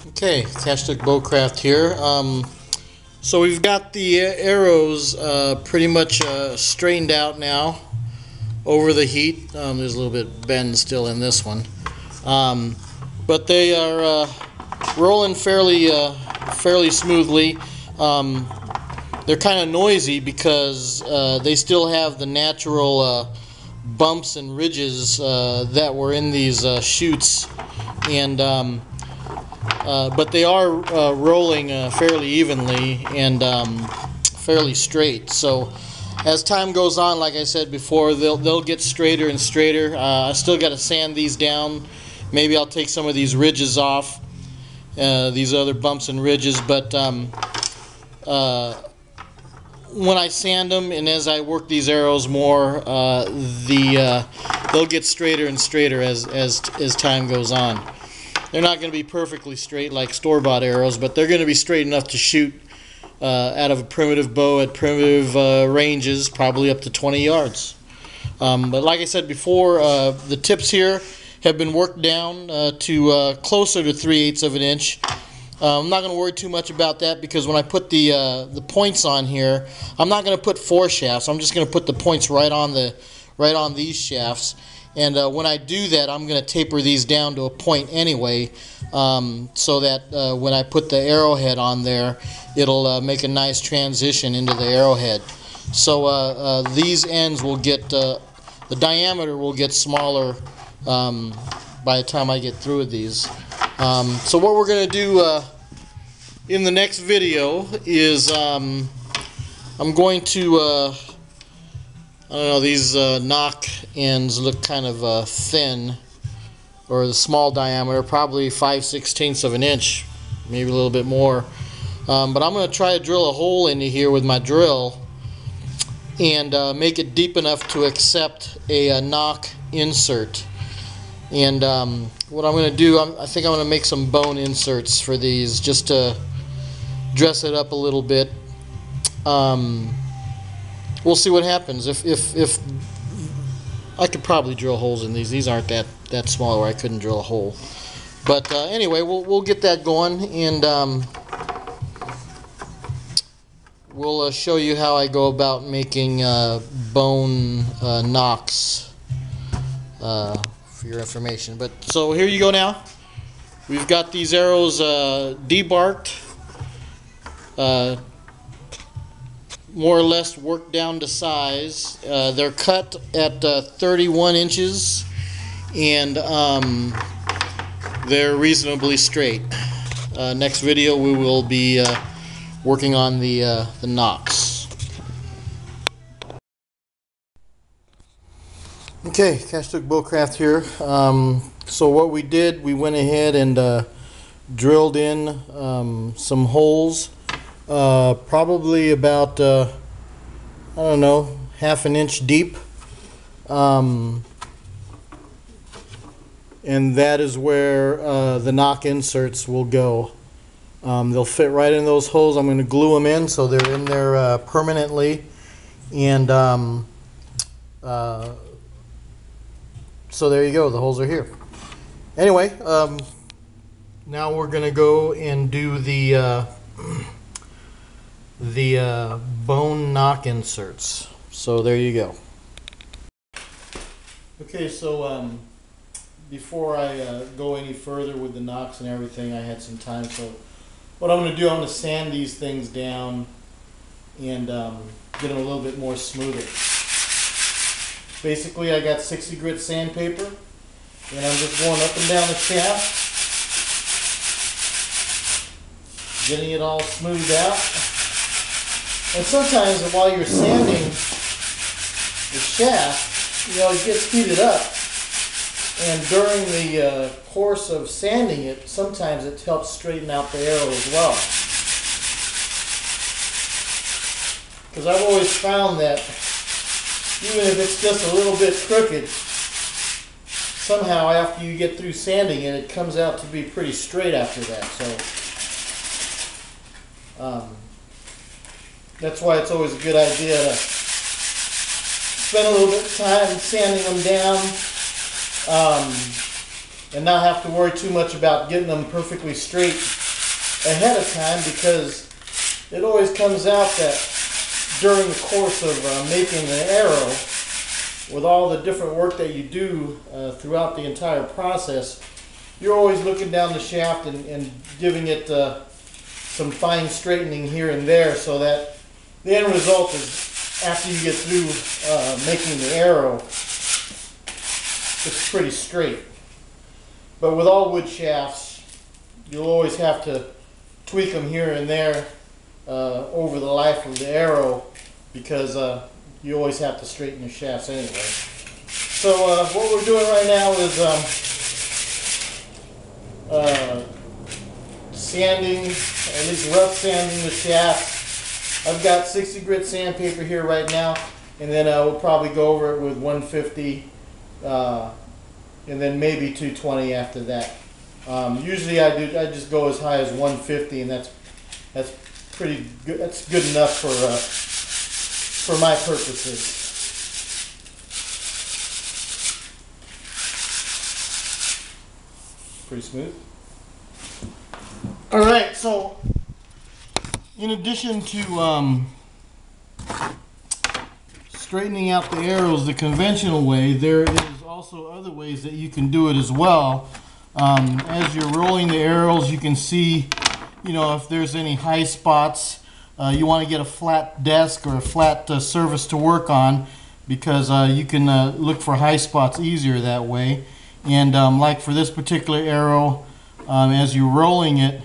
Okay, Kashtuk Bowcraft here. So we've got the arrows pretty much straightened out now over the heat. There's a little bit bend still in this one, but they are rolling fairly smoothly. They're kind of noisy because they still have the natural bumps and ridges that were in these chutes, and but they are rolling fairly evenly and fairly straight. So as time goes on, like I said before, they'll get straighter and straighter. I still got to sand these down. Maybe I'll take some of these ridges off, these other bumps and ridges, but when I sand them and as I work these arrows more, they'll get straighter and straighter as time goes on. They're not going to be perfectly straight like store-bought arrows, but they're going to be straight enough to shoot out of a primitive bow at primitive ranges, probably up to 20 yards. But like I said before, the tips here have been worked down to closer to 3/8 of an inch. I'm not going to worry too much about that because when I put the points on here, I'm not going to put 4 shafts. I'm just going to put the points right on these shafts. And when I do that, I'm going to taper these down to a point anyway, so that when I put the arrowhead on there, it'll make a nice transition into the arrowhead. So these ends will get, the diameter will get smaller by the time I get through with these. So what we're going to do in the next video is I'm going to I don't know, these nock ends look kind of thin, or the small diameter, probably 5/16 of an inch, maybe a little bit more. But I'm going to try to drill a hole into here with my drill and make it deep enough to accept a nock insert. And what I'm going to do, I think I'm going to make some bone inserts for these just to dress it up a little bit. We'll see what happens. If I could probably drill holes in these. These aren't that small where I couldn't drill a hole. But anyway, we'll get that going, and we'll show you how I go about making bone nocks for your information. But so here you go now. We've got these arrows debarked. More or less worked down to size. They're cut at 31 inches, and they're reasonably straight. Next video we will be working on the nocks. Okay, Kashtuk Bowcraft here. So what we did, we went ahead and drilled in some holes. Probably about I don't know, 1/2 inch deep, and that is where the nock inserts will go. They'll fit right in those holes. I'm going to glue them in so they're in there permanently, and so there you go, the holes are here. Anyway, now we're going to go and do the bone nock inserts. So there you go. Okay, so before I go any further with the nocks and everything, I had some time. So what I'm going to do, I'm going to sand these things down and get them a little bit more smoother. Basically, I got 60 grit sandpaper, and I'm just going up and down the shaft, getting it all smoothed out. And sometimes while you're sanding the shaft, you know, it gets heated up. And during the course of sanding it, sometimes it helps straighten out the arrow as well. Because I've always found that even if it's just a little bit crooked, somehow after you get through sanding it, it comes out to be pretty straight after that. So that's why it's always a good idea to spend a little bit of time sanding them down. and not have to worry too much about getting them perfectly straight ahead of time, because it always comes out that during the course of making the arrow, with all the different work that you do throughout the entire process, you're always looking down the shaft and giving it some fine straightening here and there, so that the end result is, after you get through making the arrow, it's pretty straight. But with all wood shafts, you'll always have to tweak them here and there over the life of the arrow, because you always have to straighten your shafts anyway. So what we're doing right now is sanding, at least rough sanding the shafts. I've got 60 grit sandpaper here right now, and then we'll probably go over it with 150, and then maybe 220 after that. Usually I just go as high as 150, and that's pretty good. That's good enough for my purposes. Pretty smooth. All right, so in addition to straightening out the arrows the conventional way, there is also other ways that you can do it as well. As you're rolling the arrows, you can see, if there's any high spots. You want to get a flat desk or a flat surface to work on, because you can look for high spots easier that way. And like for this particular arrow, as you're rolling it,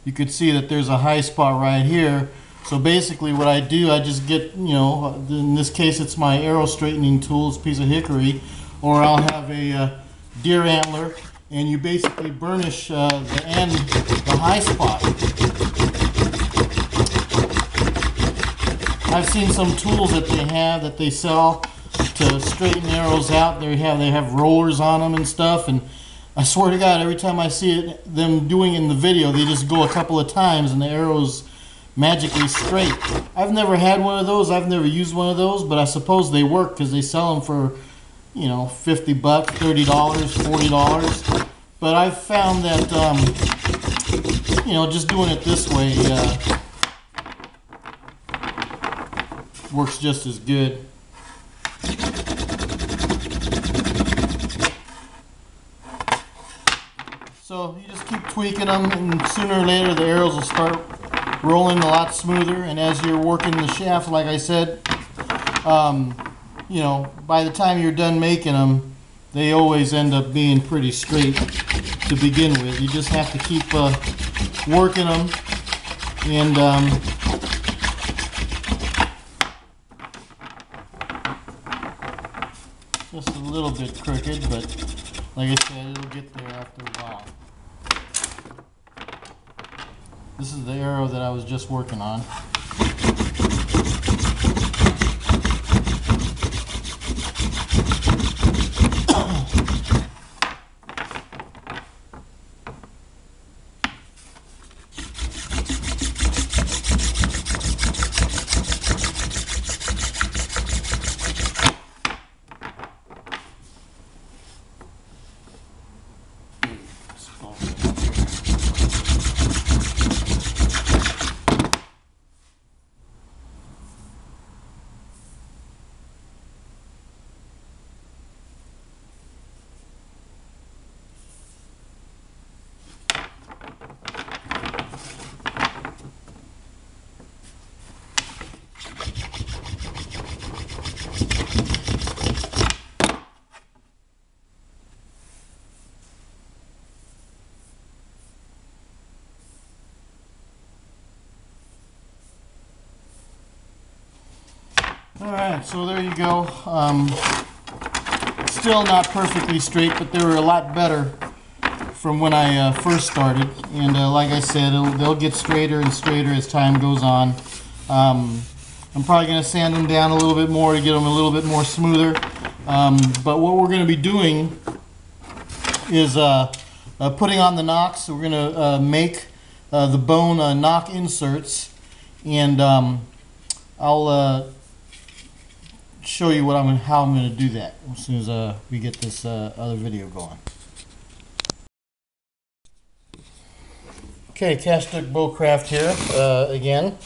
you could see that there's a high spot right here. So basically what I do, I just get, in this case it's my arrow straightening tools, piece of hickory, or I'll have a deer antler, and you basically burnish the end, the high spot. I've seen some tools that they sell to straighten arrows out. They have rollers on them and stuff, and I swear to God, every time I see them doing it in the video, they just go a couple of times and the arrow's magically straight. I've never had one of those. I've never used one of those, but I suppose they work, because they sell them for, $50, $30, $40. But I've found that, just doing it this way works just as good. So you just keep tweaking them, and sooner or later the arrows will start rolling a lot smoother. And as you're working the shaft, like I said, by the time you're done making them, they always end up being pretty straight to begin with. You just have to keep working them, and just a little bit crooked, but like I said, it'll get there after a while. This is the arrow that I was just working on. Alright, so there you go. Still not perfectly straight, but they were a lot better from when I first started. And like I said, they'll get straighter and straighter as time goes on. I'm probably going to sand them down a little bit more to get them a little bit more smoother. But what we're going to be doing is putting on the nocks. So we're going to make the bone nock inserts, and I'll show you how I'm going to do that as soon as we get this other video going. Okay, Kashtuk Bowcraft here again.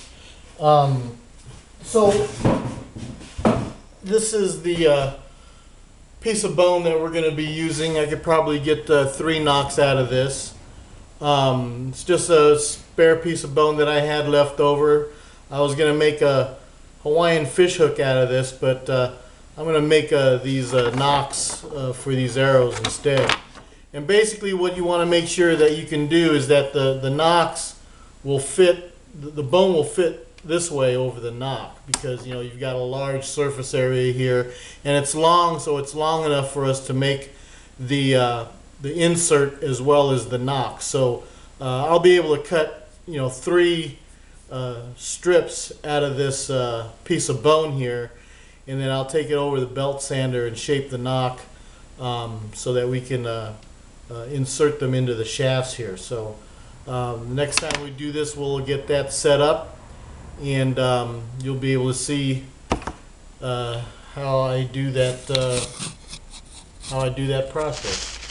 So this is the piece of bone that we're going to be using. I could probably get 3 knocks out of this. It's just a spare piece of bone that I had left over. I was going to make a Hawaiian fish hook out of this, but I'm going to make these knocks for these arrows instead. And basically what you want to make sure that you can do is that the knocks will fit, the bone will fit this way over the knock, because you've got a large surface area here, and it's long, so it's long enough for us to make the insert as well as the knock. So I'll be able to cut 3 strips out of this piece of bone here, and then I'll take it over the belt sander and shape the knock so that we can insert them into the shafts here. So the next time we do this, we'll get that set up, and you'll be able to see how I do that process.